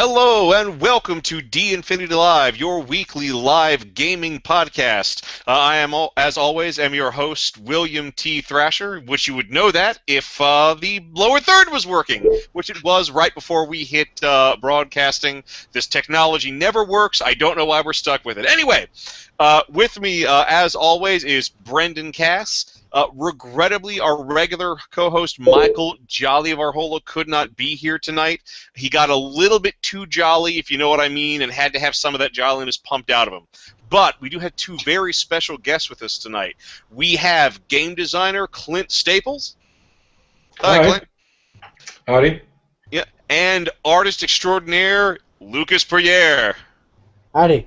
Hello and welcome to D Infinity Live, your weekly live gaming podcast. I am, as always, am your host, William T. Thrasher, which you would know that if the lower third was working, which it was right before we hit broadcasting. This technology never works. I don't know why we're stuck with it. Anyway, with me, as always, is Brendan Cass. Regrettably, our regular co-host Michael Jolly of Arhola could not be here tonight. He got a little bit too jolly, if you know what I mean, and had to have some of that jolliness pumped out of him. But we do have two very special guests with us tonight. We have game designer Clint Staples. Hi, Clint. Howdy. Yeah, and artist extraordinaire Lucas Perrier. Howdy.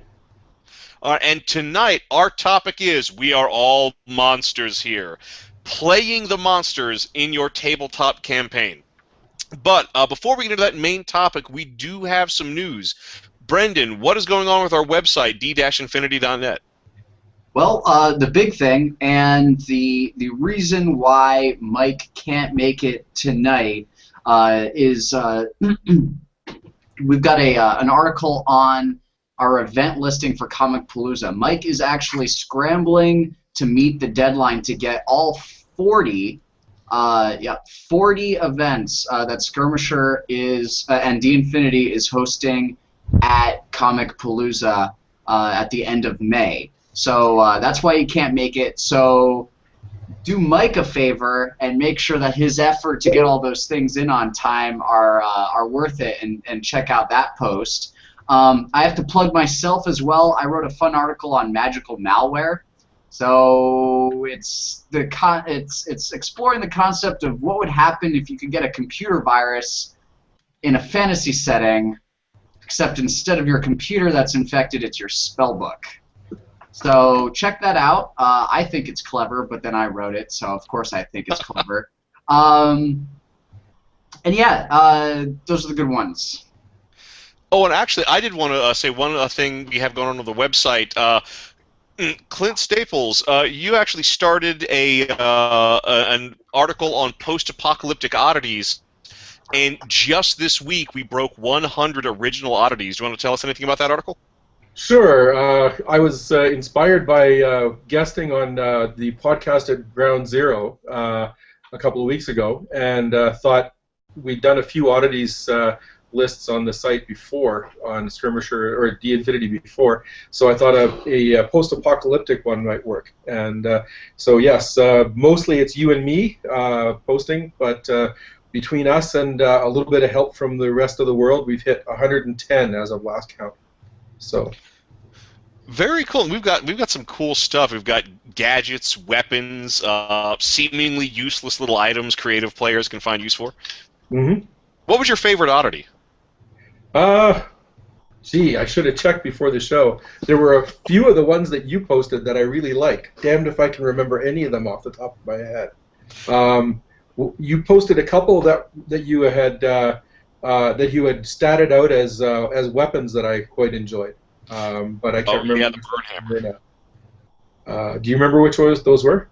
And tonight, our topic is, we are all monsters here. Playing the monsters in your tabletop campaign. But before we get into that main topic, we do have some news. Brendan, what is going on with our website, d-infinity.net? Well, the big thing, and the reason why Mike can't make it tonight is we've got an article on our event listing for Comic Palooza. Mike is actually scrambling to meet the deadline to get all 40 events that Skirmisher is and D Infinity is hosting at Comic Palooza at the end of May. So that's why he can't make it. So do Mike a favor and make sure that his effort to get all those things in on time are worth it, and check out that post. I have to plug myself as well. I wrote a fun article on magical malware. So it's exploring the concept of what would happen if you could get a computer virus in a fantasy setting, except instead of your computer that's infected, it's your spellbook. So check that out. I think it's clever, but then I wrote it, so of course I think it's clever. And yeah, those are the good ones. Oh, and actually, I did want to say one thing we have going on the website. Clint Staples, you actually started an article on post-apocalyptic oddities, and just this week we broke 100 original oddities. Do you want to tell us anything about that article? Sure. I was inspired by guesting on the podcast at Ground Zero a couple of weeks ago, and thought we'd done a few oddities lists on the site before, on Skirmisher or D Infinity before, so I thought a post-apocalyptic one might work. And so yes, mostly it's you and me posting, but between us and a little bit of help from the rest of the world, we've hit 110 as of last count. So very cool. We've got some cool stuff. We've got gadgets, weapons, seemingly useless little items creative players can find use for. Mm-hmm. What was your favorite oddity? Gee, I should have checked before the show. There were a few of the ones that you posted that I really liked. Damned if I can remember any of them off the top of my head. You posted a couple that you had statted out as weapons that I quite enjoyed. But I can't remember. Yeah, the burn hammer. Do you remember which ones those were?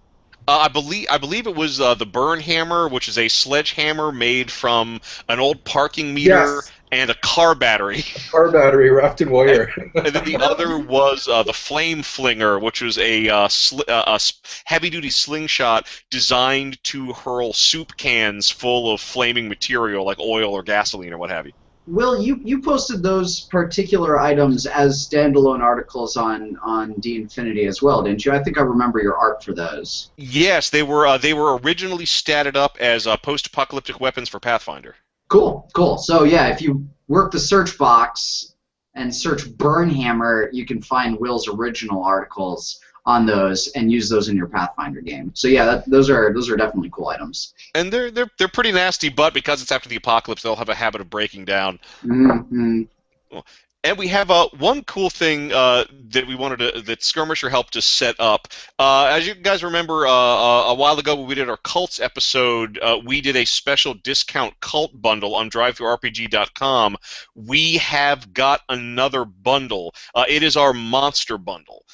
I believe it was the burn hammer, which is a sledgehammer made from an old parking meter. Yes. And a car battery. Car battery wrapped in wire. And then the other was the flame flinger, which was a heavy-duty slingshot designed to hurl soup cans full of flaming material like oil or gasoline or what have you. Will, you posted those particular items as standalone articles on D Infinity as well, didn't you? I think I remember your art for those. Yes, they were originally statted up as post-apocalyptic weapons for Pathfinder. Cool, cool. So yeah, if you work the search box and search Burn Hammer, you can find Will's original articles on those and use those in your Pathfinder game. So yeah, those are definitely cool items. And they're pretty nasty, but because it's after the apocalypse, they'll have a habit of breaking down. Mm-hmm. And we have one cool thing that Skirmisher helped us set up. As you guys remember, a while ago when we did our Cults episode, we did a special discount cult bundle on DriveThruRPG.com. We have got another bundle. It is our Monster Bundle.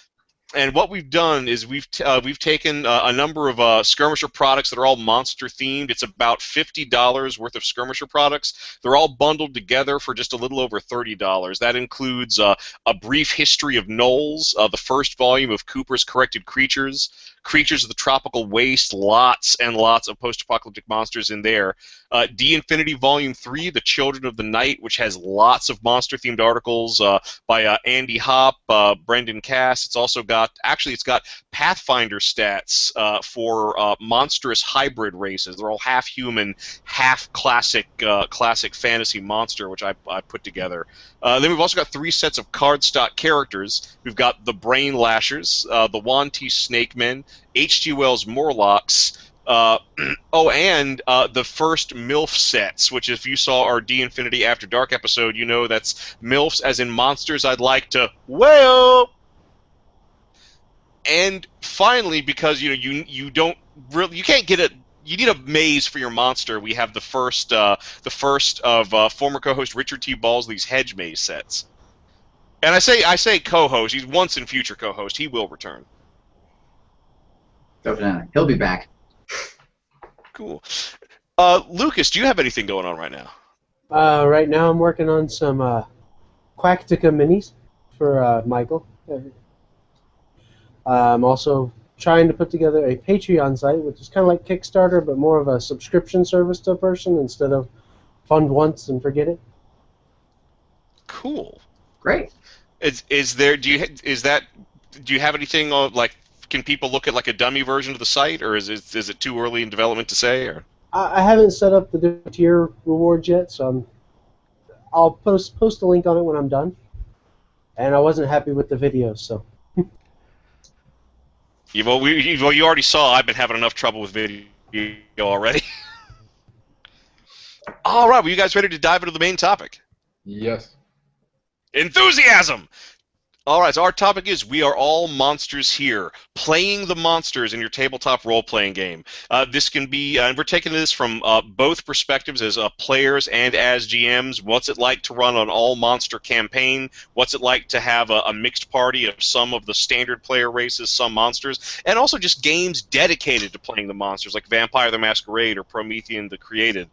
And what we've done is we've taken a number of skirmisher products that are all monster themed. It's about $50 worth of skirmisher products. They're all bundled together for just a little over $30. That includes A Brief History of Gnolls, the first volume of Cooper's Corrected Creatures, Creatures of the Tropical Waste, lots and lots of post-apocalyptic monsters in there. D Infinity Volume 3, The Children of the Night, which has lots of monster-themed articles by Andy Hopp, Brendan Cass. It's got Pathfinder stats for monstrous hybrid races. They're all half human, half classic fantasy monster, which I put together. Then we've also got 3 sets of cardstock characters. We've got the Brain Lashers, the Wanty Snake Men, H.G. Wells Morlocks, and the first MILF sets, which if you saw our D Infinity After Dark episode, you know that's MILFs as in monsters I'd like to whale. And finally, because you don't really, you can't get it. You need a maze for your monster. We have the first of former co-host Richard T. Balsley's Hedge Maze sets. And I say co-host. He's once in future co-host. He will return. Definitely, he'll be back. Cool. Lucas, do you have anything going on right now? Right now I'm working on some Quactica minis for Michael. I'm also trying to put together a Patreon site, which is kind of like Kickstarter, but more of a subscription service to a person instead of fund once and forget it. Cool. Great. Do you have anything on, like, can people look at like a dummy version of the site, or is it too early in development to say? Or I haven't set up the different tier rewards yet, so I'll post a link on it when I'm done. And I wasn't happy with the video, so. Well, you already saw I've been having enough trouble with video already. All right, well, you guys ready to dive into the main topic? Yes. Enthusiasm! All right, so our topic is We Are All Monsters Here, playing the monsters in your tabletop role-playing game. This can be, and we're taking this from both perspectives as players and as GMs. What's it like to run an all-monster campaign? What's it like to have a mixed party of some of the standard player races, some monsters, and also just games dedicated to playing the monsters, like Vampire the Masquerade or Promethean the Created.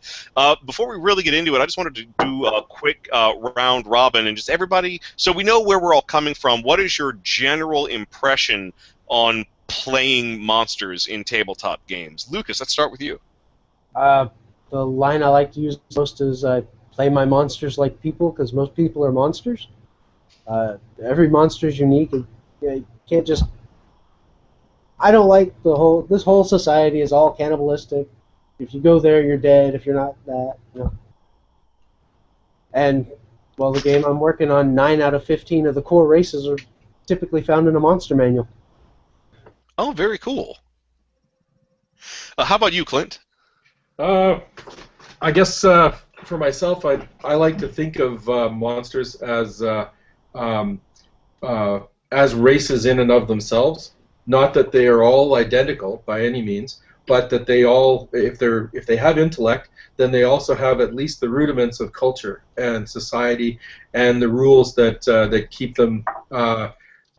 Before we really get into it, I just wanted to do a quick round robin and just everybody, so we know where we're all coming from. What is your general impression on playing monsters in tabletop games? Lucas, let's start with you. The line I like to use most is play my monsters like people, because most people are monsters. Every monster is unique. You can't just... I don't like this whole society is all cannibalistic. If you go there, you're dead. If you're not that, And... well, the game I'm working on, 9 out of 15 of the core races are typically found in a monster manual. Oh, very cool. How about you, Clint? I guess for myself, I like to think of monsters as races in and of themselves. Not that they are all identical by any means, but that they all, if they have intellect, then they also have at least the rudiments of culture and society and the rules that keep them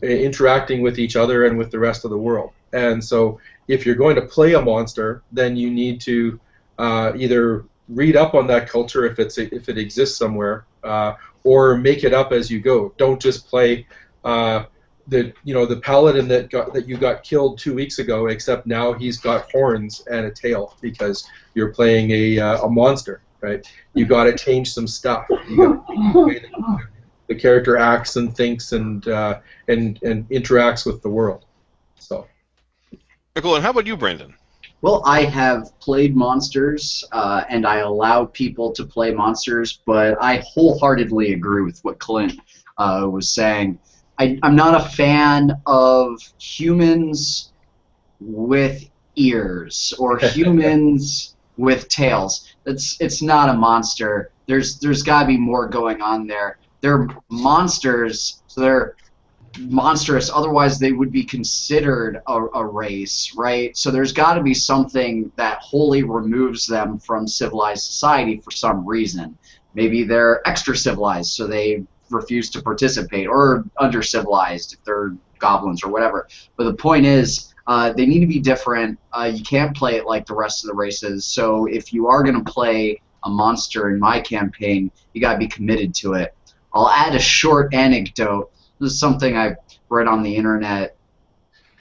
interacting with each other and with the rest of the world. And so if you're going to play a monster, then you need to either read up on that culture if it exists somewhere, or make it up as you go. Don't just play the paladin that you got killed 2 weeks ago, except now he's got horns and a tail because you're playing a monster, right? You got to change some stuff. You got to change the way that the character acts and thinks and interacts with the world. So. Cool. And how about you, Brandon? Well, I have played monsters, and I allow people to play monsters, but I wholeheartedly agree with what Clint was saying. I'm not a fan of humans with ears or humans with tails. It's not a monster. There's got to be more going on there. They're monsters, so they're monstrous. Otherwise, they would be considered a race, right? So there's got to be something that wholly removes them from civilized society for some reason. Maybe they're extra civilized, so they refuse to participate, or under-civilized if they're goblins or whatever. But the point is, they need to be different. You can't play it like the rest of the races. So if you are going to play a monster in my campaign, you got to be committed to it. I'll add a short anecdote. This is something I read on the internet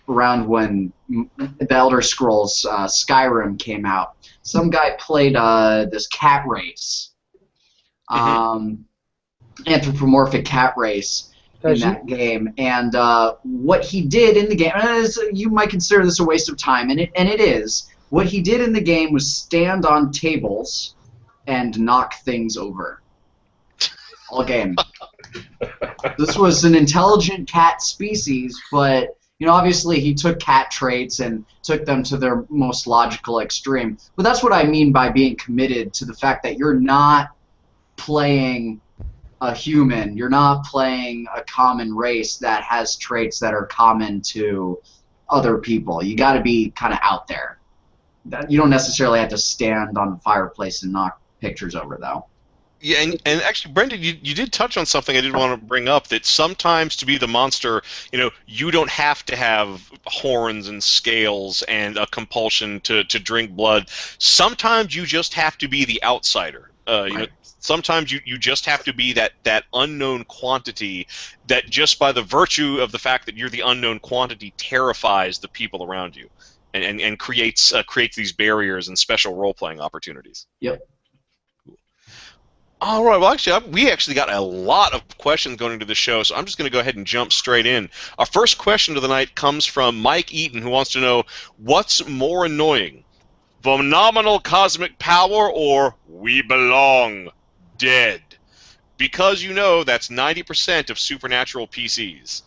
around when the Elder Scrolls Skyrim came out. Some guy played this cat race, anthropomorphic cat race in that game, and what he did in the game, you might consider this a waste of time, and it is. What he did in the game was stand on tables and knock things over all game. This was an intelligent cat species, but obviously he took cat traits and took them to their most logical extreme. But that's what I mean by being committed to the fact that you're not playing a human. You're not playing a common race that has traits that are common to other people. You got to be kind of out there. You don't necessarily have to stand on the fireplace and knock pictures over, though. Yeah, and actually, Brendan, you did touch on something I did want to bring up, that sometimes to be the monster, you don't have to have horns and scales and a compulsion to drink blood. Sometimes you just have to be the outsider. Sometimes you just have to be that unknown quantity that, just by the virtue of the fact that you're the unknown quantity, terrifies the people around you and creates these barriers and special role-playing opportunities. Yep. All right. Well, actually, we actually got a lot of questions going into the show, so I'm just going to go ahead and jump straight in. Our first question of the night comes from Mike Eaton, who wants to know, what's more annoying, phenomenal cosmic power or we belong dead? Because that's 90% of supernatural PCs.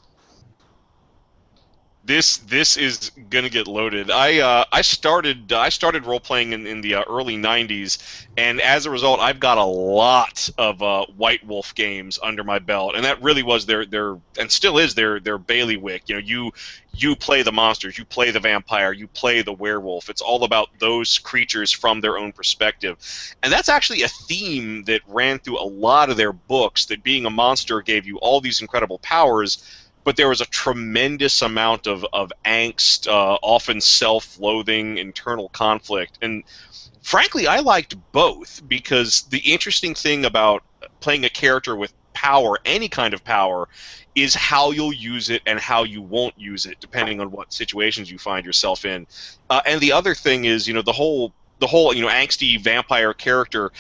This is gonna get loaded. I started role playing in the early '90s, and as a result, I've got a lot of White Wolf games under my belt, and that really was their and still is their bailiwick. You play the monsters, you play the vampire, you play the werewolf. It's all about those creatures from their own perspective, and that's actually a theme that ran through a lot of their books. That being a monster gave you all these incredible powers, but there was a tremendous amount of angst, often self-loathing, internal conflict. And frankly, I liked both, because the interesting thing about playing a character with power, any kind of power, is how you'll use it and how you won't use it, depending on what situations you find yourself in. And the other thing is, the whole angsty vampire character.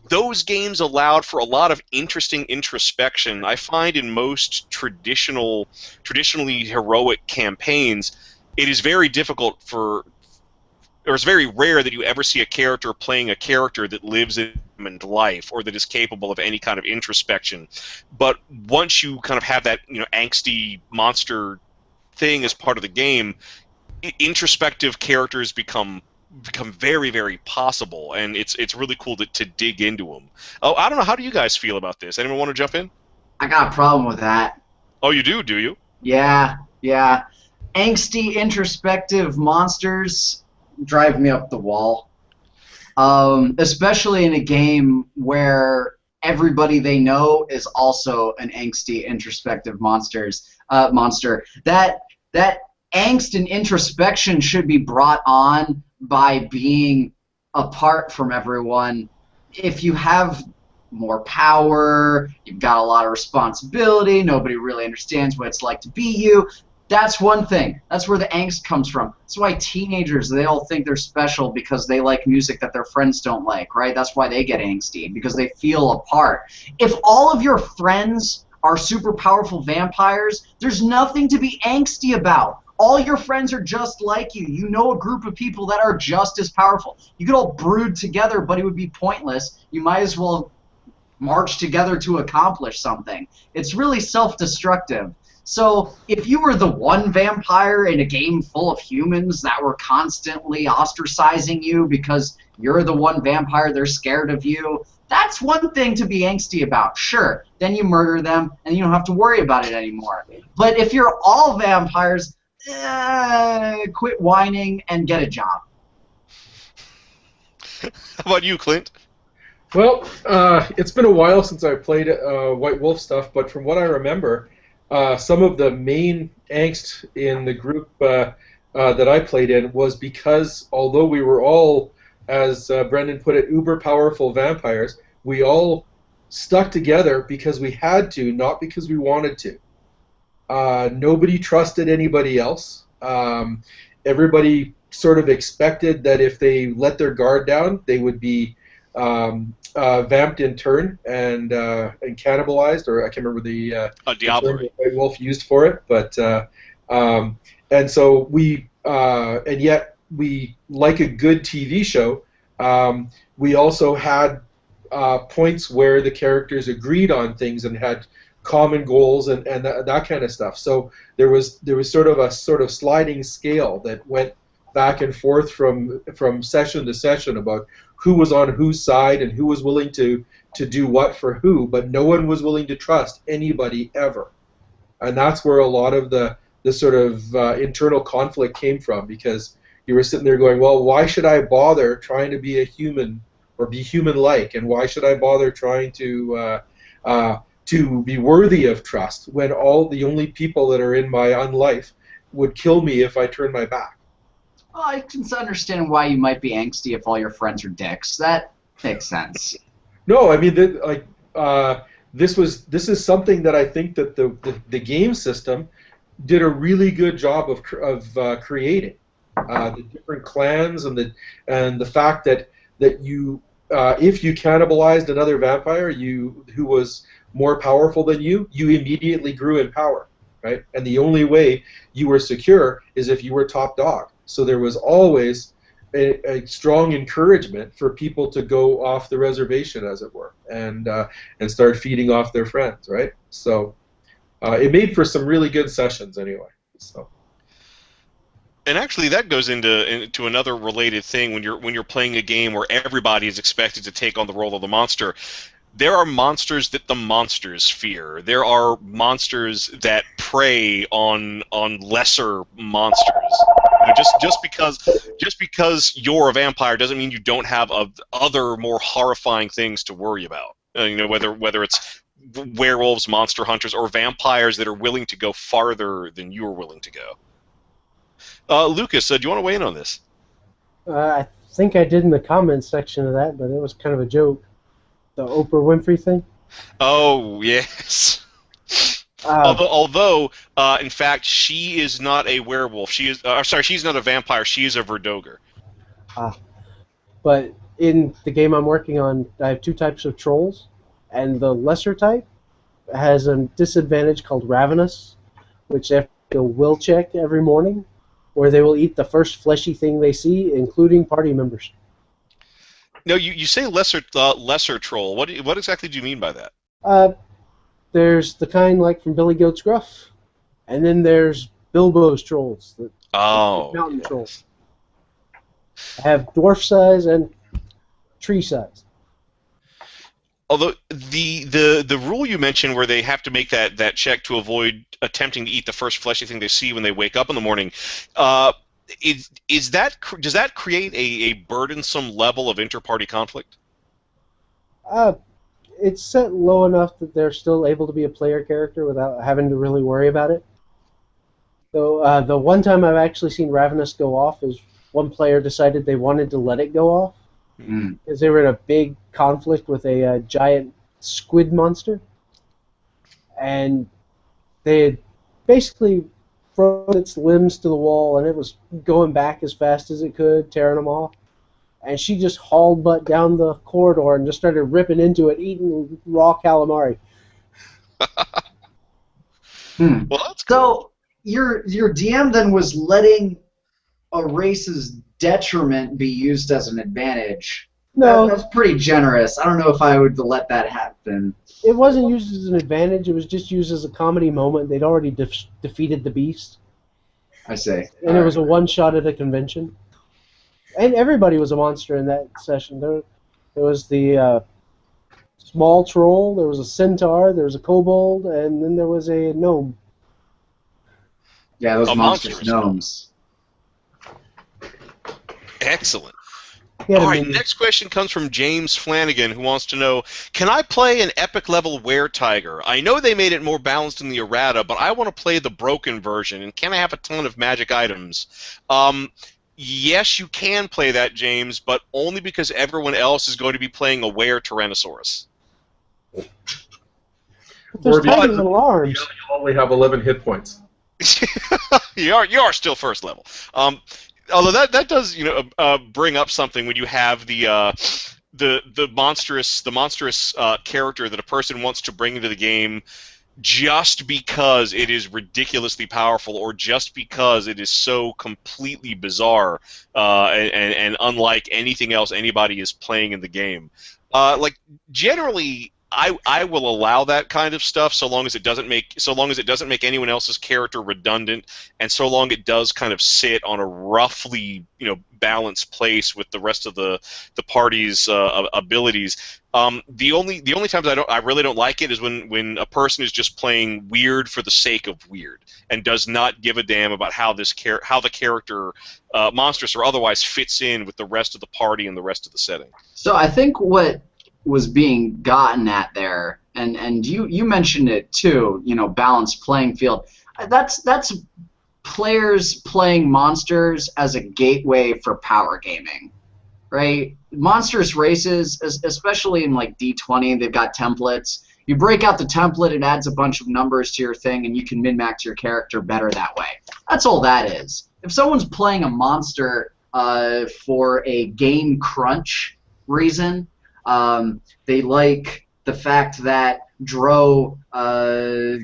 Those games allowed for a lot of interesting introspection. I find in most traditionally heroic campaigns, it is very difficult or it's very rare that you ever see a character playing a character that lives in life or that is capable of any kind of introspection. But once you kind of have that angsty monster thing as part of the game, introspective characters become very, very possible, and it's really cool to dig into them. Oh, I don't know. How do you guys feel about this? Anyone want to jump in? I got a problem with that. Oh, you do you? Yeah. Angsty, introspective monsters drive me up the wall. Especially in a game where everybody they know is also an angsty, introspective monster. That angst and introspection should be brought on by being apart from everyone. If you have more power, you've got a lot of responsibility, nobody really understands what it's like to be you, that's one thing. That's where the angst comes from. That's why teenagers, they all think they're special because they like music that their friends don't like, right? That's why they get angsty, because they feel apart. If all of your friends are super powerful vampires, there's nothing to be angsty about. All your friends are just like you. You know a group of people that are just as powerful. You could all brood together, but it would be pointless. You might as well march together to accomplish something. It's really self-destructive. So if you were the one vampire in a game full of humans that were constantly ostracizing you because you're the one vampire, they're scared of you, that's one thing to be angsty about. Sure, then you murder them and you don't have to worry about it anymore. But if you're all vampires, quit whining and get a job. How about you, Clint? Well, it's been a while since I played White Wolf stuff, but from what I remember, some of the main angst in the group that I played in was because although we were all, as Brendan put it, uber powerful vampires, we all stuck together because we had to, not because we wanted to. Nobody trusted anybody else. Everybody sort of expected that if they let their guard down, they would be vamped in turn and cannibalized, or I can't remember the term Diablerie. that White Wolf used for it, but and so and yet we, like a good TV show, we also had points where the characters agreed on things and had common goals and that kind of stuff. So there was sort of sliding scale that went back and forth from session to session about who was on whose side and who was willing to do what for who, but no one was willing to trust anybody ever. And that's where a lot of the sort of internal conflict came from, because you were sitting there going, well, why should I bother trying to be a human or be human-like, and why should I bother trying to be worthy of trust when all the only people that are in my own life would kill me if I turn my back? Well, I can understand why you might be angsty if all your friends are dicks. That makes sense. No, I mean, this is something that I think that the game system did a really good job of creating the different clans and the fact that you if you cannibalized another vampire who was more powerful than you immediately grew in power, right? And the only way you were secure is if you were top dog. So there was always a strong encouragement for people to go off the reservation, as it were, and start feeding off their friends, right? So it made for some really good sessions, anyway. So. And actually, that goes into another related thing when you're playing a game where everybody is expected to take on the role of the monster. There are monsters that the monsters fear. There are monsters that prey on lesser monsters. You know, just because you're a vampire doesn't mean you don't have other more horrifying things to worry about. You know, whether it's werewolves, monster hunters, or vampires that are willing to go farther than you are willing to go. Lucas, do you want to weigh in on this? I think I did in the comments section of that, but it was kind of a joke. The Oprah Winfrey thing. Oh, yes. Although, in fact, she is not a werewolf. She is. Sorry, she's not a vampire. She is a Verdoger. But in the game I'm working on, I have two types of trolls, and the lesser type has a disadvantage called Ravenous, which they have to do a will check every morning, where they will eat the first fleshy thing they see, including party members. No, you say lesser troll. What exactly do you mean by that? There's the kind like from Billy Goat's Gruff, and then there's Bilbo's trolls, the mountain trolls. I have dwarf size and tree size. Although the rule you mentioned where they have to make that check to avoid attempting to eat the first fleshy thing they see when they wake up in the morning, does that create a burdensome level of inter-party conflict? It's set low enough that they're still able to be a player character without having to really worry about it. So the one time I've actually seen Ravenous go off is one player decided they wanted to let it go off because they were in a big conflict with a giant squid monster, and they had basically thrown its limbs to the wall, and it was going back as fast as it could, tearing them off. And she just hauled butt down the corridor and just started ripping into it, eating raw calamari. Well, that's cool. So your DM then was letting a race's detriment be used as an advantage. No, That's pretty generous. I don't know if I would let that happen. it wasn't used as an advantage. It was just used as a comedy moment. They'd already defeated the beast. I see. And it was a one-shot at a convention. And everybody was a monster in that session. There was the small troll, there was a centaur, there was a kobold, and then there was a gnome. Yeah, those monstrous gnomes. Excellent. He had All a right, minion. next question comes from James Flanagan, who wants to know, can I play an epic level were-tiger? I know they made it more balanced in the errata, but I want to play the broken version, and can I have a ton of magic items? Yes, you can play that, James, but only because everyone else is going to be playing a were-tyrannosaurus. But there's Or tiny because little you arms. only have 11 hit points. You are still first level. Although that does bring up something when you have the monstrous character that a person wants to bring into the game just because it is ridiculously powerful or just because it is so completely bizarre and unlike anything else anybody is playing in the game. Like generally, I will allow that kind of stuff so long as it doesn't make anyone else's character redundant, and so long it does kind of sit on a roughly balanced place with the rest of the party's abilities. The only times I really don't like it is when a person is just playing weird for the sake of weird and does not give a damn about how the character, monstrous or otherwise, fits in with the rest of the party and the rest of the setting. So I think what was being gotten at there, and you mentioned it too, balanced playing field. That's players playing monsters as a gateway for power gaming, right? Monstrous races, especially in like D20, they've got templates. You break out the template, it adds a bunch of numbers to your thing, and you can min-max your character better that way. That's all that is. If someone's playing a monster for a game crunch reason, they like the fact that Dro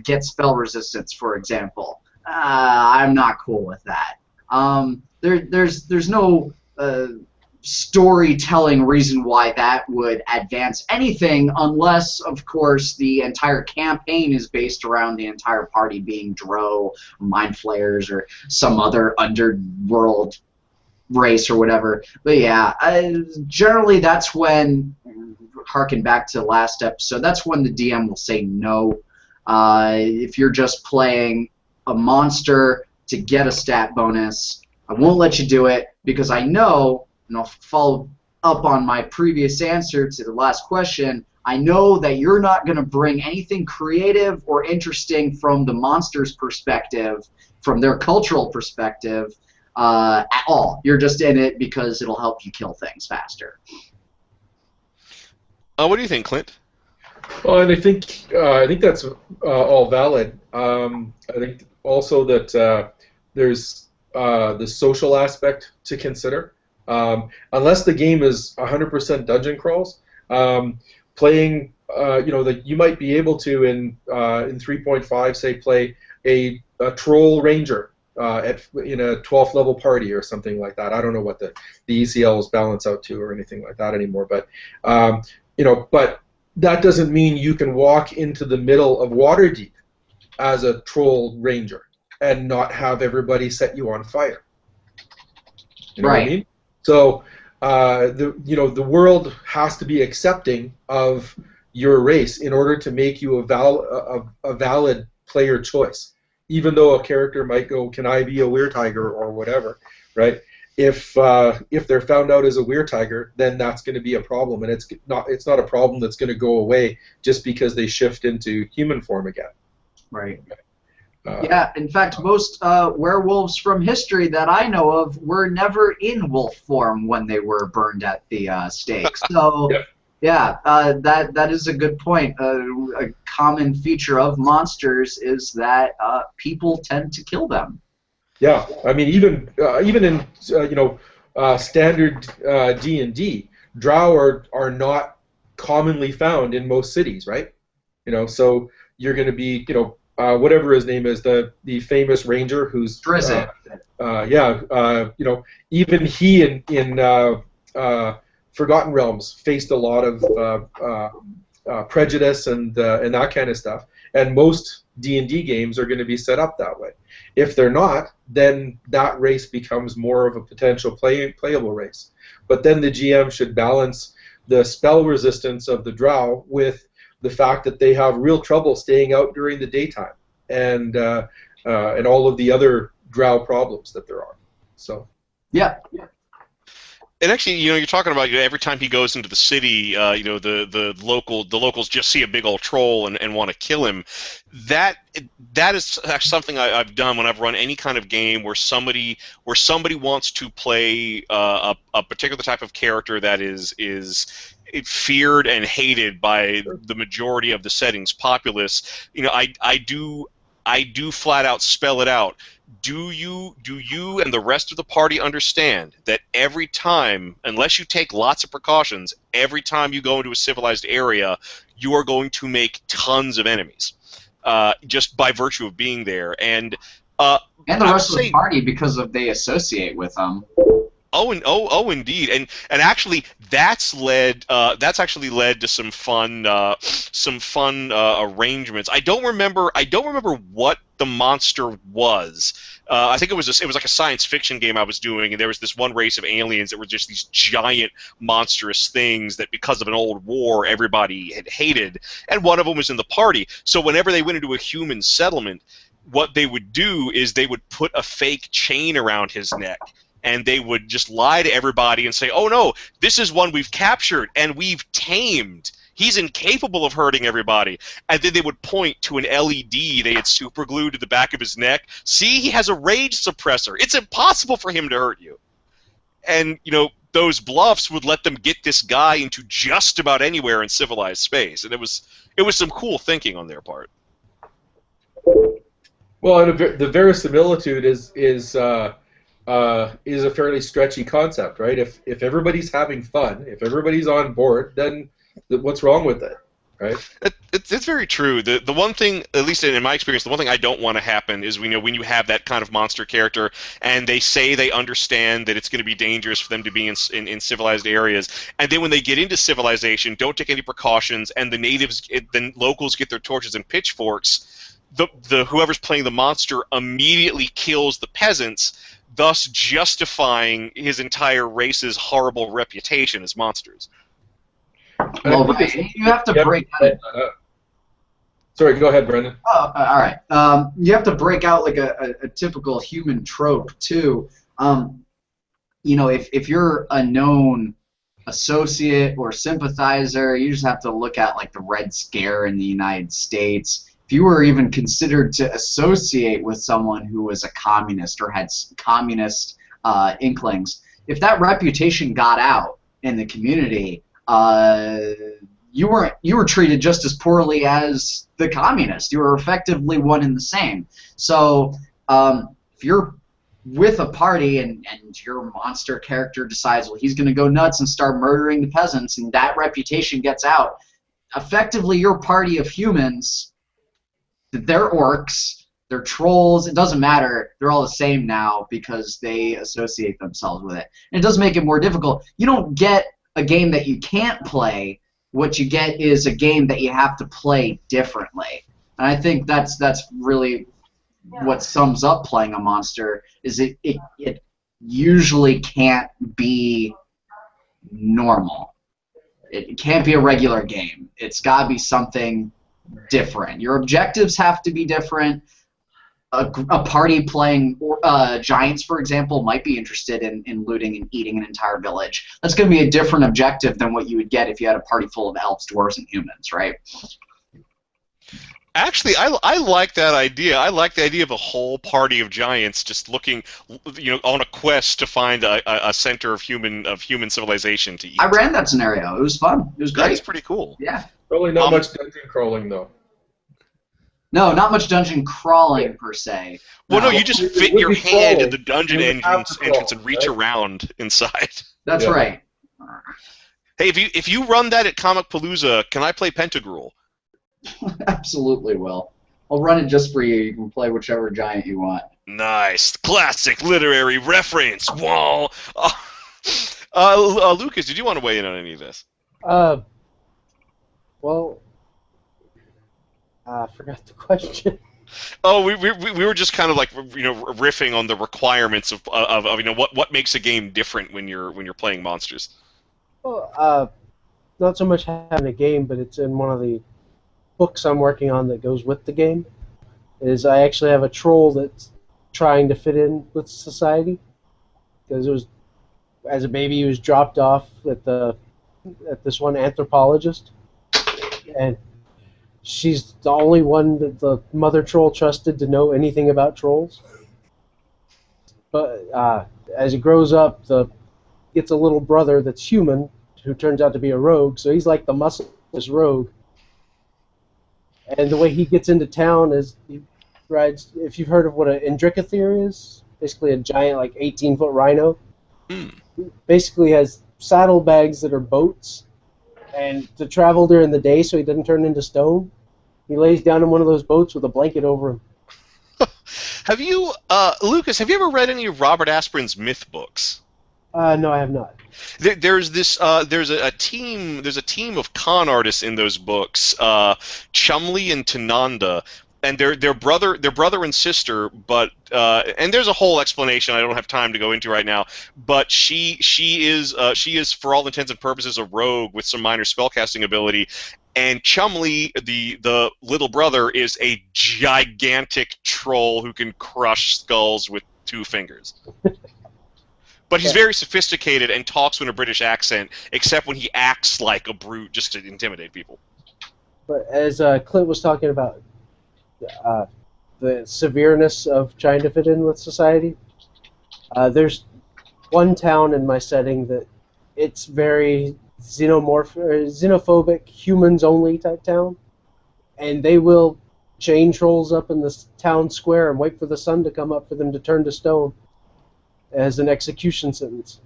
gets spell resistance, for example. I'm not cool with that. There's no storytelling reason why that would advance anything unless, of course, the entire campaign is based around the entire party being Dro, Mind Flayers, or some other underworld race or whatever. But yeah, generally that's when, harken back to the last episode, that's when the DM will say no. If you're just playing a monster to get a stat bonus, I won't let you do it because I know, and I'll follow up on my previous answer to the last question, I know that you're not going to bring anything creative or interesting from the monster's perspective, from their cultural perspective, at all. You're just in it because it'll help you kill things faster. What do you think, Clint? Well, and I think that's all valid. I think also that there's the social aspect to consider. Unless the game is 100% dungeon crawls, playing, that you might be able to in 3.5, say, play a troll ranger in a 12th level party or something like that. I don't know what the ECLs balance out to or anything like that anymore, but but that doesn't mean you can walk into the middle of Waterdeep as a troll ranger and not have everybody set you on fire. You know Right. what I mean? So the world has to be accepting of your race in order to make you a valid player choice. Even though a character might go, can I be a were-tiger or whatever, right? If they're found out as a were-tiger, then that's going to be a problem, and it's not a problem that's going to go away just because they shift into human form again. Right. Yeah, in fact, most werewolves from history that I know of were never in wolf form when they were burned at the stake. So, yeah, that is a good point. A common feature of monsters is that people tend to kill them. Yeah, I mean, even in standard D&D, drow are not commonly found in most cities, right? So you're going to be whatever his name is, the famous ranger who's Drizzt. Even he in Forgotten Realms faced a lot of prejudice and that kind of stuff, and most D&D games are going to be set up that way. If they're not, then that race becomes more of a potential playable race. But then the GM should balance the spell resistance of the drow with the fact that they have real trouble staying out during the daytime, and all of the other drow problems that there are. So. Yeah. And actually, you're talking about every time he goes into the city, the locals just see a big old troll and want to kill him. That that is actually something I've done when I've run any kind of game where somebody wants to play a particular type of character that is feared and hated by the majority of the setting's populace. I do flat out spell it out. Do you and the rest of the party understand that every time, unless you take lots of precautions, every time you go into a civilized area, you are going to make tons of enemies, just by virtue of being there. And the I would rest of the say, party because of they associate with them. indeed, and actually that's actually led to some fun arrangements. I don't remember what the monster was. I think it was like a science fiction game I was doing, and there was this one race of aliens that were just these giant monstrous things that, because of an old war, everybody had hated, and one of them was in the party. So whenever they went into a human settlement, what they would do is they would put a fake chain around his neck, and they would just lie to everybody and say, "Oh no, this is one we've captured and we've tamed. He's incapable of hurting everybody." And then they would point to an LED they had superglued to the back of his neck. "See, he has a rage suppressor. It's impossible for him to hurt you." And those bluffs would let them get this guy into just about anywhere in civilized space, and it was some cool thinking on their part. Well, and the verisimilitude is a fairly stretchy concept, right? If everybody's having fun, if everybody's on board, then what's wrong with it, right? It's very true. The one thing, at least in my experience, the one thing I don't want to happen is when you have that kind of monster character and they say they understand that it's going to be dangerous for them to be in civilized areas, and then when they get into civilization, don't take any precautions, and the locals get their torches and pitchforks. The whoever's playing the monster immediately kills the peasants, thus justifying his entire race's horrible reputation as monsters. Well, right. You have to break out. Sorry, go ahead, Brendan. Oh, all right. You have to break out like a typical human trope too. If you're a known associate or sympathizer, you just have to look at like the Red Scare in the United States. If you were even considered to associate with someone who was a communist or had communist inklings, if that reputation got out in the community, you were treated just as poorly as the communist. You were effectively one and the same. So if you're with a party and your monster character decides, well, he's going to go nuts and start murdering the peasants, and that reputation gets out, effectively your party of humans, they're orcs, they're trolls, it doesn't matter, they're all the same now because they associate themselves with it. And it does make it more difficult. You don't get a game that you can't play. What you get is a game that you have to play differently. And I think that's really what sums up playing a monster, is it usually can't be normal. It can't be a regular game. It's got to be something different. Your objectives have to be different. A party playing giants, for example, might be interested in looting and eating an entire village. That's going to be a different objective than what you would get if you had a party full of elves, dwarves, and humans, right? Actually, I like that idea. I like the idea of a whole party of giants just looking, on a quest to find a center of human civilization to eat. I ran that scenario. It was fun. It was great. That's pretty cool. Yeah. Probably not much dungeon crawling though. No, not much dungeon crawling per se. Well, no, you just fit your hand in the dungeon entrance and reach right? around inside. That's right. Hey, if you run that at Comic Palooza, can I play Pentagrule? Absolutely will. I'll run it just for you. You can play whichever giant you want. Nice. Classic literary reference. Whoa. Lucas, did you want to weigh in on any of this? Well, I forgot the question. Oh, we were just kind of like riffing on the requirements of what makes a game different when you're playing monsters. Well, not so much having a game, but it's in one of the books I'm working on that goes with the game. Is I actually have a troll that's trying to fit in with society, because as a baby, he was dropped off at this one anthropologist, and she's the only one that the mother troll trusted to know anything about trolls. But as he grows up, gets a little brother that's human, who turns out to be a rogue. So he's like the muscleless rogue. And the way he gets into town is he rides. If you've heard of what an Indricathere is, basically a giant, like 18-foot rhino. Basically has saddlebags that are boats, and to travel during the day so he doesn't turn into stone, he lays down in one of those boats with a blanket over him. Have you, Lucas? Have you ever read any of Robert Asprin's myth books? No, I have not. There's a team of con artists in those books, Chumley and Tananda, and they're brother and sister, but and there's a whole explanation I don't have time to go into right now. But she is for all intents and purposes a rogue with some minor spellcasting ability, and Chumley, the little brother, is a gigantic troll who can crush skulls with 2 fingers. But he's very sophisticated and talks with a British accent, except when he acts like a brute just to intimidate people. But as Clint was talking about the severeness of trying to fit in with society, there's one town in my setting that it's very xenophobic, humans-only type town, and they will chain trolls up in the town square and wait for the sun to come up for them to turn to stone as an execution sentence.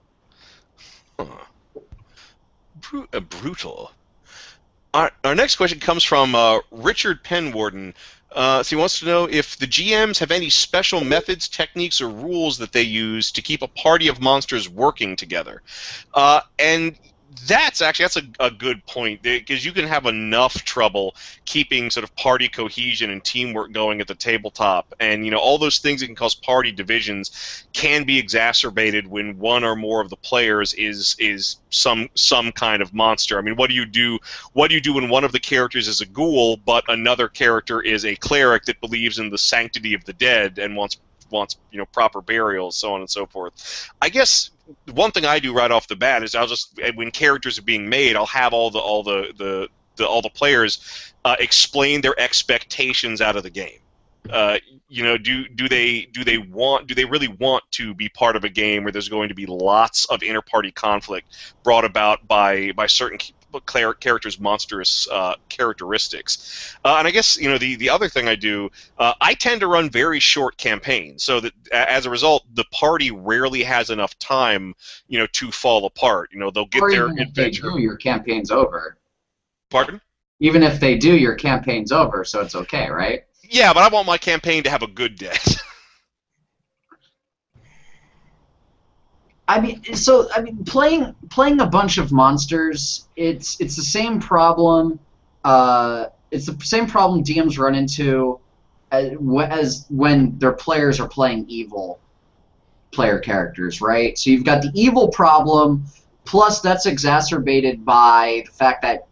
Brutal. Our next question comes from Richard Penwarden. So he wants to know if the GMs have any special methods, techniques, or rules that they use to keep a party of monsters working together. And that's a good point, because you can have enough trouble keeping sort of party cohesion and teamwork going at the tabletop, and all those things that can cause party divisions can be exacerbated when one or more of the players is some kind of monster. I mean, what do you do when one of the characters is a ghoul but another character is a cleric that believes in the sanctity of the dead and wants proper burial, so on and so forth? I guess one thing I do right off the bat is I'll just, when characters are being made, I'll have all the players explain their expectations out of the game. Do they really want to be part of a game where there's going to be lots of inter-party conflict brought about by certain characters' monstrous characteristics? And I guess the other thing I do, I tend to run very short campaigns, so that as a result, the party rarely has enough time, to fall apart. They'll get Or their even if adventure. they do, your campaign's over. Pardon? Even if they do, your campaign's over, so it's okay, right? Yeah, but I want my campaign to have a good death. Playing a bunch of monsters, it's the same problem. It's the same problem DMs run into as when their players are playing evil player characters, right? So you've got the evil problem, plus that's exacerbated by the fact that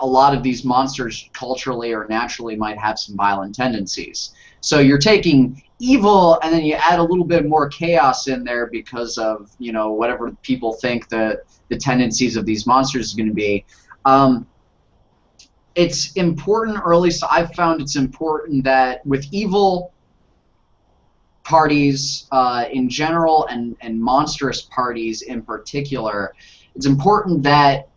a lot of these monsters culturally or naturally might have some violent tendencies. So you're taking evil and then you add a little bit more chaos in there because of whatever people think the tendencies of these monsters is going to be. It's important early, so I've found it's important that with evil parties in general and monstrous parties in particular, it's important that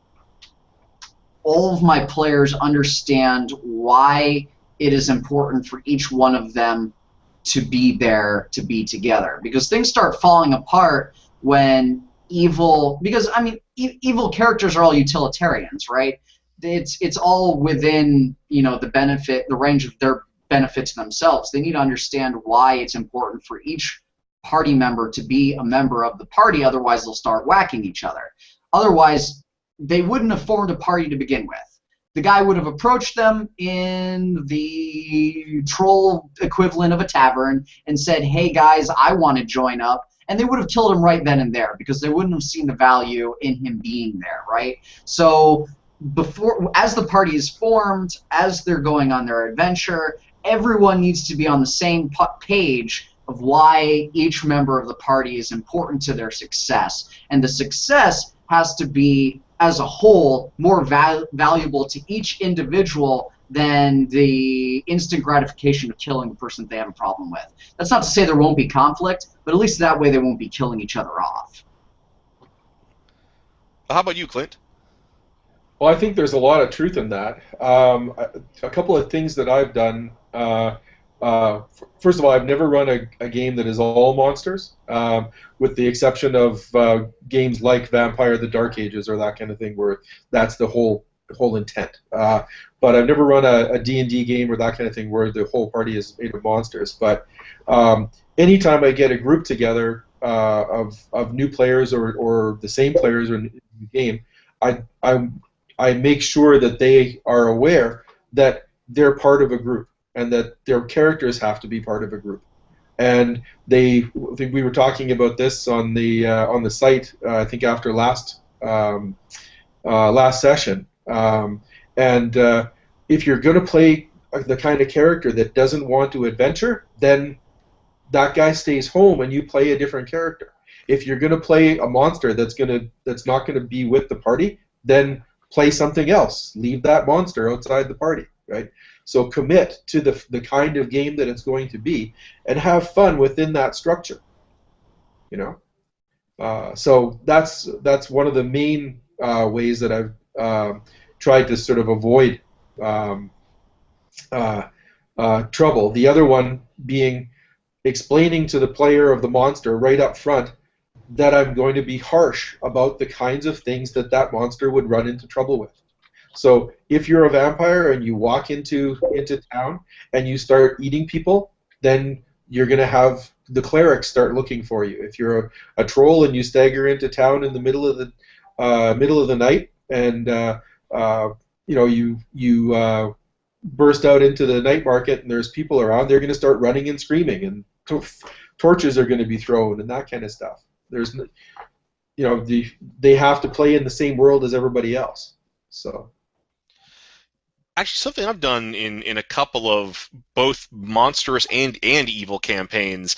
all of my players understand why it is important for each one of them to be there, to be together. Because things start falling apart when evil characters are all utilitarians, right? It's all within the range of their benefit to themselves. They need to understand why it's important for each party member to be a member of the party, otherwise they'll start whacking each other. Otherwise, they wouldn't have formed a party to begin with. The guy would have approached them in the troll equivalent of a tavern and said, "Hey guys, I want to join up," and they would have killed him right then and there because they wouldn't have seen the value in him being there, right? So as the party is formed, as they're going on their adventure, everyone needs to be on the same page of why each member of the party is important to their success. And the success has to be, as a whole, more valuable to each individual than the instant gratification of killing the person that they have a problem with. That's not to say there won't be conflict, but at least that way they won't be killing each other off. How about you, Clint? Well, I think there's a lot of truth in that. A couple of things that I've done. First of all, I've never run a game that is all monsters, with the exception of games like Vampire: The Dark Ages or that kind of thing, where that's the whole intent. But I've never run a D&D game or that kind of thing where the whole party is made of monsters. But anytime I get a group together of new players or the same players in the game, I make sure that they are aware that they're part of a group and that their characters have to be part of a group. And I think we were talking about this on the site, I think after last session. If you're going to play the kind of character that doesn't want to adventure, then that guy stays home and you play a different character. If you're going to play a monster that's not going to be with the party, then play something else. Leave that monster outside the party, right? So commit to the kind of game that it's going to be, and have fun within that structure. You know, so that's one of the main ways that I've tried to sort of avoid trouble. The other one being explaining to the player of the monster right up front that I'm going to be harsh about the kinds of things that monster would run into trouble with. So if you're a vampire and you walk into town and you start eating people, then you're going to have the clerics start looking for you. If you're a troll and you stagger into town in the middle of the night and you burst out into the night market and there's people around, they're going to start running and screaming, and torches are going to be thrown and that kind of stuff. There's, they have to play in the same world as everybody else. So. Actually, something I've done in a couple of both monstrous and evil campaigns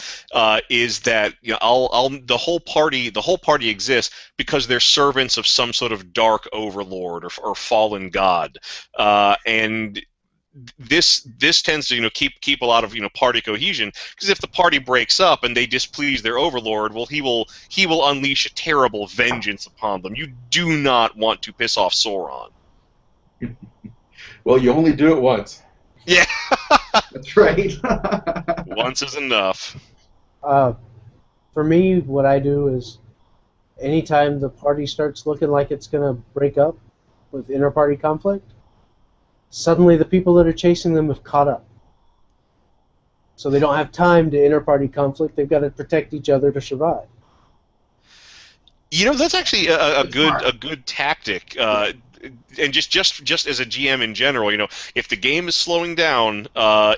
is that the whole party exists because they're servants of some sort of dark overlord or fallen god, and this tends to keep a lot of party cohesion, because if the party breaks up and they displease their overlord, well, he will unleash a terrible vengeance upon them. You do not want to piss off Sauron. Well, you only do it once. Yeah. That's right. Once is enough. For me, what I do is anytime the party starts looking like it's going to break up with inter-party conflict, suddenly the people that are chasing them have caught up. So they don't have time to inter-party conflict. They've got to protect each other to survive. That's actually a good tactic. And just as a GM in general, if the game is slowing down,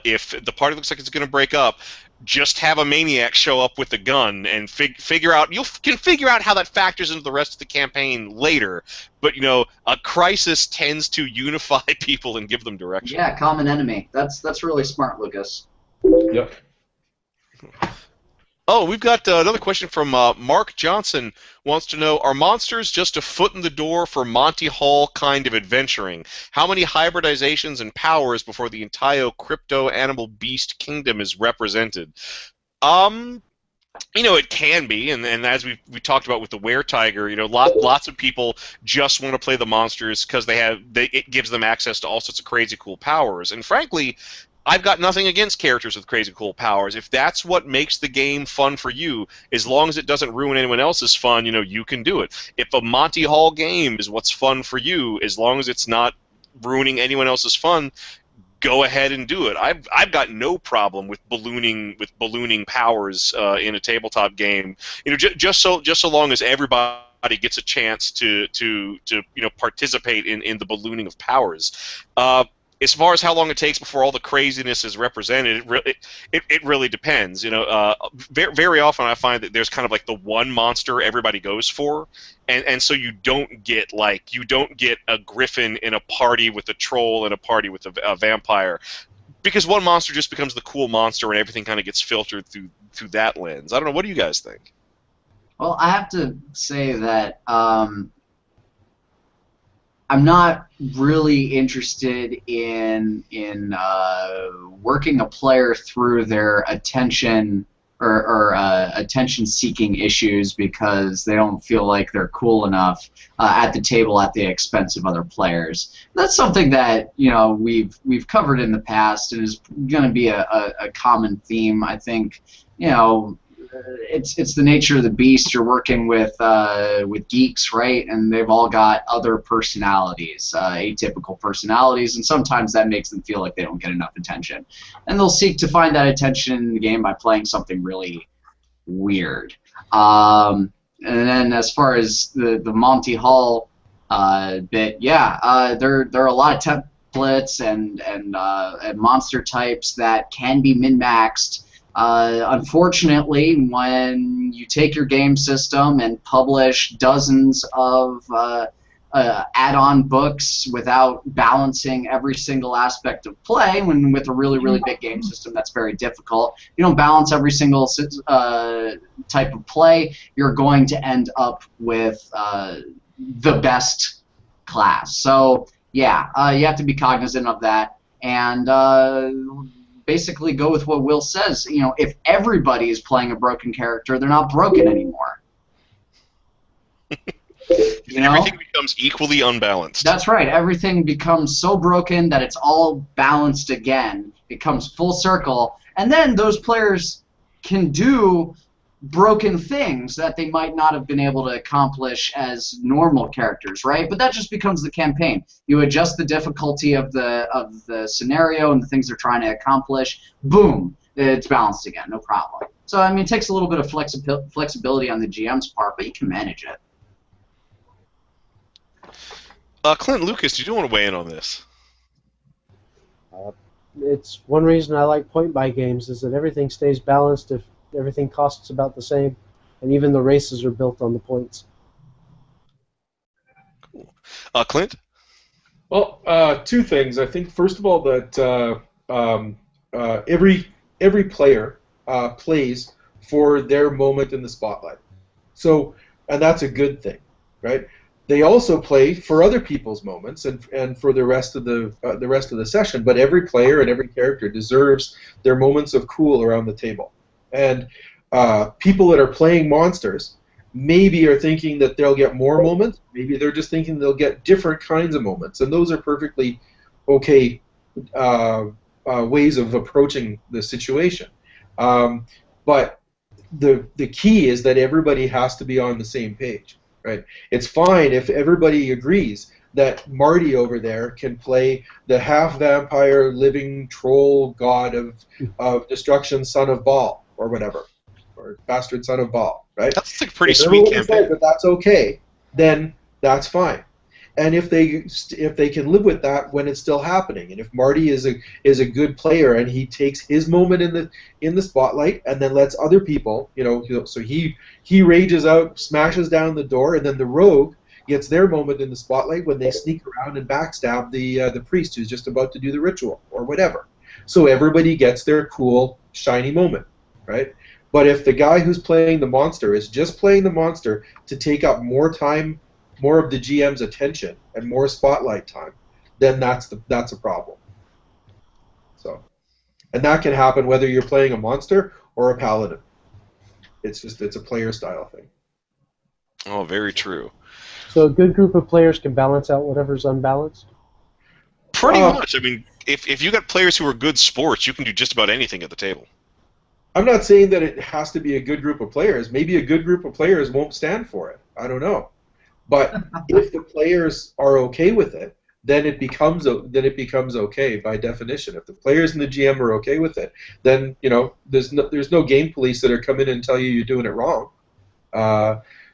if the party looks like it's going to break up, just have a maniac show up with a gun and figure out. You can figure out how that factors into the rest of the campaign later. But a crisis tends to unify people and give them direction. Yeah, common enemy. That's really smart, Lucas. Yep. Oh, we've got another question from Mark Johnson. Wants to know, are monsters just a foot in the door for Monty Hall kind of adventuring? How many hybridizations and powers before the entire crypto-animal beast kingdom is represented? It can be, and as we talked about with the Were-Tiger, lots of people just want to play the monsters because it gives them access to all sorts of crazy cool powers. And frankly, I've got nothing against characters with crazy cool powers. If that's what makes the game fun for you, as long as it doesn't ruin anyone else's fun, you can do it. If a Monty Hall game is what's fun for you, as long as it's not ruining anyone else's fun, go ahead and do it. I've got no problem with ballooning powers in a tabletop game. Just so long as everybody gets a chance to participate in the ballooning of powers. As far as how long it takes before all the craziness is represented, it really depends. Very often I find that there's kind of like the one monster everybody goes for, and so you don't get a griffin in a party with a troll and a party with a vampire, because one monster just becomes the cool monster and everything kind of gets filtered through that lens. I don't know. What do you guys think? Well, I have to say that I'm not really interested in working a player through their attention or attention-seeking issues because they don't feel like they're cool enough at the table at the expense of other players. That's something that we've covered in the past and is going to be a common theme. I think it's the nature of the beast. You're working with geeks, right? And they've all got other personalities, atypical personalities, and sometimes that makes them feel like they don't get enough attention. And they'll seek to find that attention in the game by playing something really weird. And then as far as the Monty Hall bit, yeah, there are a lot of templates and monster types that can be min-maxed. Unfortunately, when you take your game system and publish dozens of add-on books without balancing every single aspect of play, when with a really, really big game system, that's very difficult. You don't balance every single type of play, you're going to end up with the best class. So, yeah, you have to be cognizant of that. And basically go with what Will says. If everybody is playing a broken character, they're not broken anymore. Everything becomes equally unbalanced. That's right. Everything becomes so broken that it's all balanced again. It comes full circle. And then those players can do broken things that they might not have been able to accomplish as normal characters, right? But that just becomes the campaign. You adjust the difficulty of the scenario and the things they're trying to accomplish. Boom, it's balanced again, no problem. So I mean, it takes a little bit of flexibility on the GM's part, but you can manage it. Clint, Lucas, do you want to weigh in on this? It's one reason I like point-buy games is that everything stays balanced if everything costs about the same, and even the races are built on the points. Cool. Clint? Well, two things. I think first of all that every player plays for their moment in the spotlight. So, and that's a good thing, right? They also play for other people's moments and for the rest of the session. But every player and every character deserves their moments of cool around the table. And people that are playing monsters maybe are thinking that they'll get more moments. Maybe they're just thinking they'll get different kinds of moments, and those are perfectly okay ways of approaching the situation. But the key is that everybody has to be on the same page, right? It's fine if everybody agrees that Marty over there can play the half-vampire living troll god of destruction, son of Baal, or whatever, or bastard son of Baal, right? That's a pretty sweet campaign. But that's okay, then that's fine. And if they can live with that when it's still happening, and if Marty is a good player and he takes his moment in the spotlight and then lets other people, so he rages out, smashes down the door, and then the rogue gets their moment in the spotlight when they sneak around and backstab the priest who's just about to do the ritual or whatever. So everybody gets their cool, shiny moment, right? But if the guy who's playing the monster is just playing the monster to take up more time, more of the GM's attention, and more spotlight time, then that's a problem. So, and that can happen whether you're playing a monster or a paladin. It's a player style thing. Oh, very true. So a good group of players can balance out whatever's unbalanced? Pretty much. I mean, if you got players who are good sports, you can do just about anything at the table. I'm not saying that it has to be a good group of players. Maybe a good group of players won't stand for it. I don't know. But if the players are okay with it, then it becomes okay by definition. If the players and the GM are okay with it, then there's no game police that are coming in and tell you you're doing it wrong.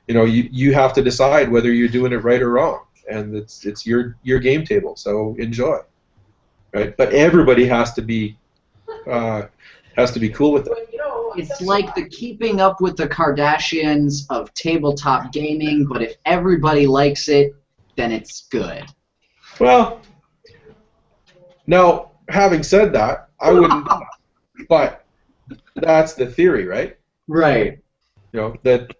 You have to decide whether you're doing it right or wrong, and it's your game table. So enjoy, right? But everybody has to be cool with it. It's like the keeping up with the Kardashians of tabletop gaming, but if everybody likes it, then it's good. Well, now, having said that, I wouldn't. But that's the theory, right? Right. You know, that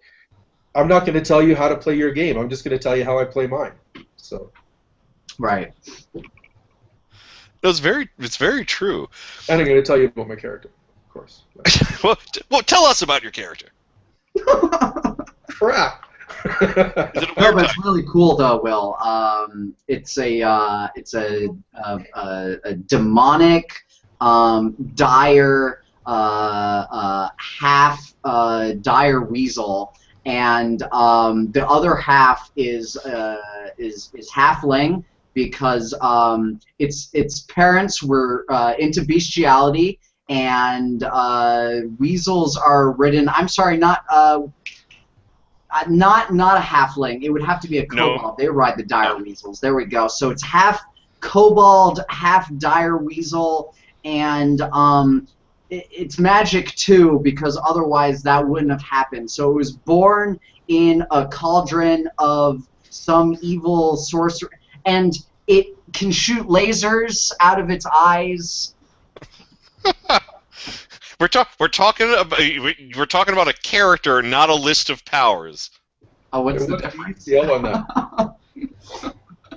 I'm not going to tell you how to play your game. I'm just going to tell you how I play mine. So. Right. It's very true. And I'm going to tell you about my character, of course. well, tell us about your character. Crap. Is it a No, weird but type? it's really cool though, Will. It's a demonic, dire, half dire weasel, and the other half is halfling because its parents were into bestiality, and weasels are ridden. I'm sorry, not a halfling. It would have to be a No. kobold. They ride the dire weasels. There we go. So it's half kobold, half dire weasel, and it's magic too, because otherwise that wouldn't have happened. So it was born in a cauldron of some evil sorcerer, and it can shoot lasers out of its eyes. We're talking about a character, not a list of powers. Oh, what's the What's difference? the on that?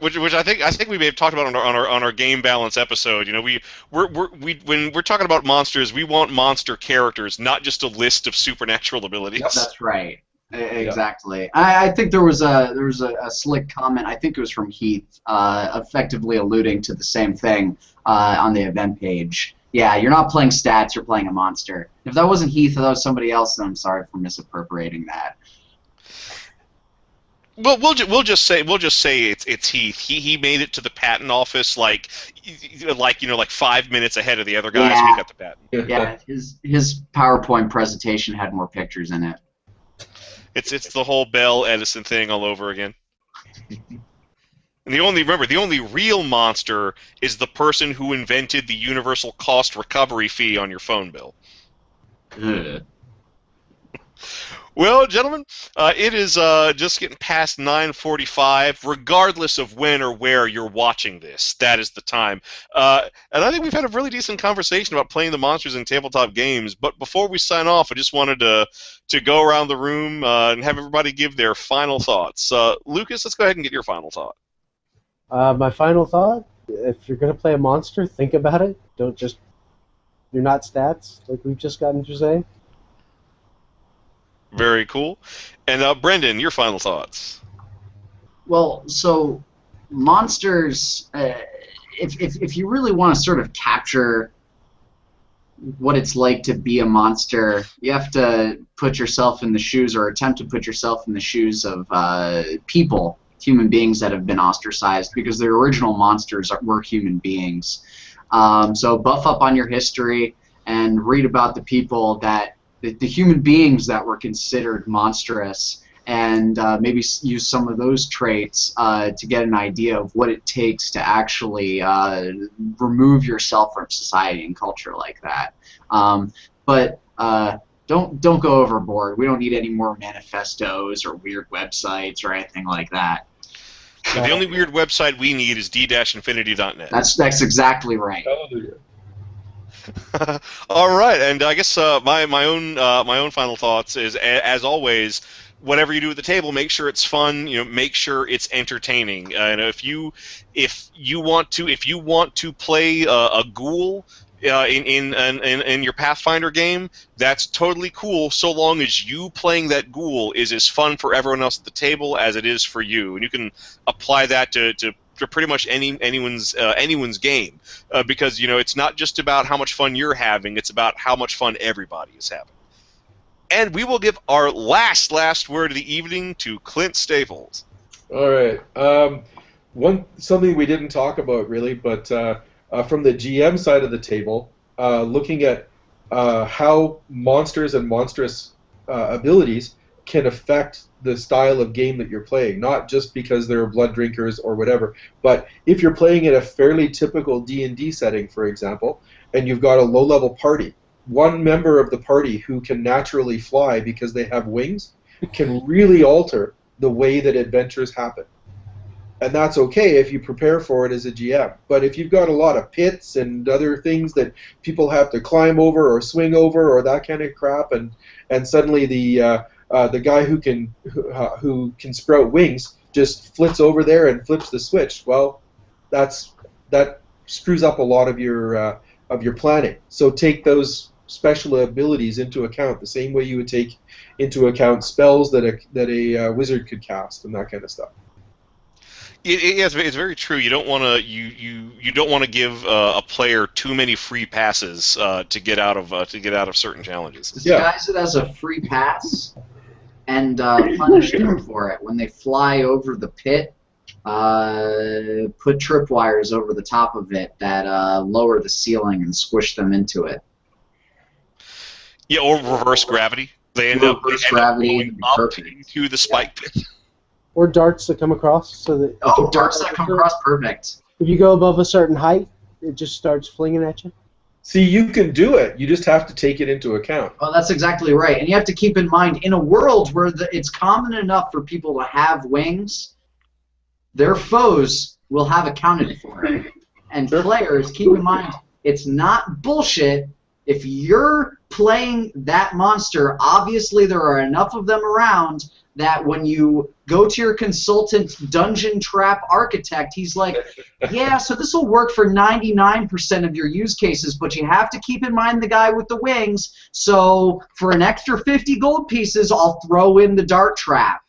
Which I think we may have talked about on our game balance episode. You know, when we're talking about monsters, we want monster characters, not just a list of supernatural abilities. That's right. Exactly. I think there was a slick comment. I think it was from Heath, effectively alluding to the same thing on the event page. Yeah, you're not playing stats. You're playing a monster. If that wasn't Heath, if that was somebody else, then I'm sorry for misappropriating that. Well, we'll just say it's Heath. He made it to the patent office like 5 minutes ahead of the other guys. Yeah. We got the patent. Yeah, his PowerPoint presentation had more pictures in it. It's the whole Bell Edison thing all over again. And the only real monster is the person who invented the universal cost recovery fee on your phone bill. Ugh. Well, gentlemen, it is just getting past 9:45. Regardless of when or where you're watching this, that is the time. And I think we've had a really decent conversation about playing the monsters in tabletop games. But before we sign off, I just wanted to go around the room and have everybody give their final thoughts. Lucas, let's go ahead and get your final thought. My final thought: if you're gonna play a monster, think about it. Don't just you're not stats like we've just gotten to say. Very cool. And Brendan, your final thoughts. Well, so monsters, if you really want to sort of capture what it's like to be a monster, you have to put yourself in the shoes, or attempt to put yourself in the shoes of people, human beings that have been ostracized, because the original monsters were human beings. So buff up on your history and read about the people the human beings that were considered monstrous, and maybe use some of those traits to get an idea of what it takes to actually remove yourself from society and culture like that. But don't go overboard. We don't need any more manifestos or weird websites or anything like that. The only weird website we need is d-infinity.net. That's exactly right. Hallelujah. All right, and I guess my own final thoughts is, as always, whatever you do at the table, make sure it's fun. You know, make sure it's entertaining. If you want to play a ghoul in your Pathfinder game, that's totally cool, so long as you playing that ghoul is as fun for everyone else at the table as it is for you, and you can apply that to pretty much anyone's game, because it's not just about how much fun you're having; it's about how much fun everybody is having. And we will give our last word of the evening to Clint Staples. All right. Something we didn't talk about really, but from the GM side of the table, looking at how monsters and monstrous abilities can affect the style of game that you're playing, not just because they're blood drinkers or whatever, but if you're playing in a fairly typical D&D setting, for example, and you've got a low-level party, one member of the party who can naturally fly because they have wings can really alter the way that adventures happen. And that's okay if you prepare for it as a GM. But if you've got a lot of pits and other things that people have to climb over or swing over or that kind of crap, and suddenly the guy who can sprout wings just flits over there and flips the switch, well, that screws up a lot of your planning. So take those special abilities into account the same way you would take into account spells that a wizard could cast and that kind of stuff. It's very true. You don't want to you don't want to give a player too many free passes to get out of certain challenges. Disguise it as a free pass and punish them for it. When they fly over the pit, put tripwires over the top of it that lower the ceiling and squish them into it. Yeah, or reverse gravity. They end up going up into the spike pit. Or darts that come across, so that darts that come across, perfect. If you go above a certain height, it just starts flinging at you. See, you can do it. You just have to take it into account. Oh, that's exactly right. And you have to keep in mind, in a world where it's common enough for people to have wings, their foes will have accounted for it. And players, keep in mind, it's not bullshit. If you're playing that monster, obviously there are enough of them around that when you go to your consultant dungeon trap architect, he's like, yeah, so this will work for 99% of your use cases, but you have to keep in mind the guy with the wings, so for an extra 50 gold pieces, I'll throw in the dart trap.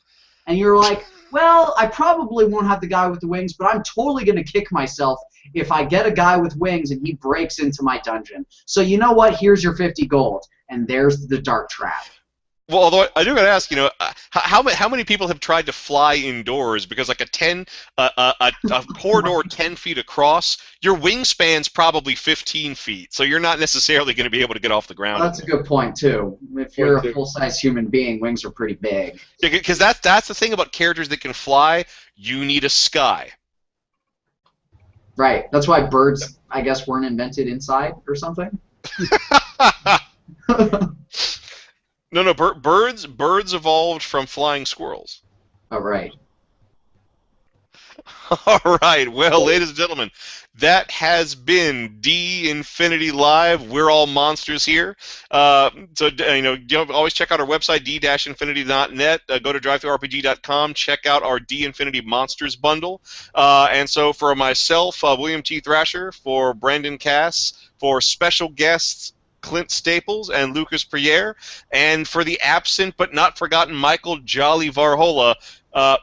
And you're like, well, I probably won't have the guy with the wings, but I'm totally going to kick myself if I get a guy with wings and he breaks into my dungeon. So you know what? Here's your 50 gold, and there's the dart trap. Well, although I do got to ask, how many people have tried to fly indoors because like a corridor 10 feet across, your wingspan's probably 15 feet, so you're not necessarily going to be able to get off the ground. Well, that's a good point too. If you're a full-size human being, wings are pretty big. Because that's the thing about characters that can fly. You need a sky. Right. That's why birds, I guess, weren't invented inside or something. No, birds evolved from flying squirrels. Oh, right. All right. Well, ladies and gentlemen, that has been D Infinity Live. We're all monsters here. So always check out our website, d-infinity.net. Go to drivethrurpg.com. Check out our D Infinity Monsters bundle. And so for myself, William T. Thrasher, for Brandon Cass, for special guests Clint Staples and Lucas Priere, and for the absent but not forgotten Michael Jolly Varhola,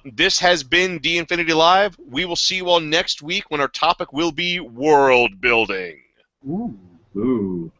this has been D Infinity Live. We will see you all next week when our topic will be world building. Ooh.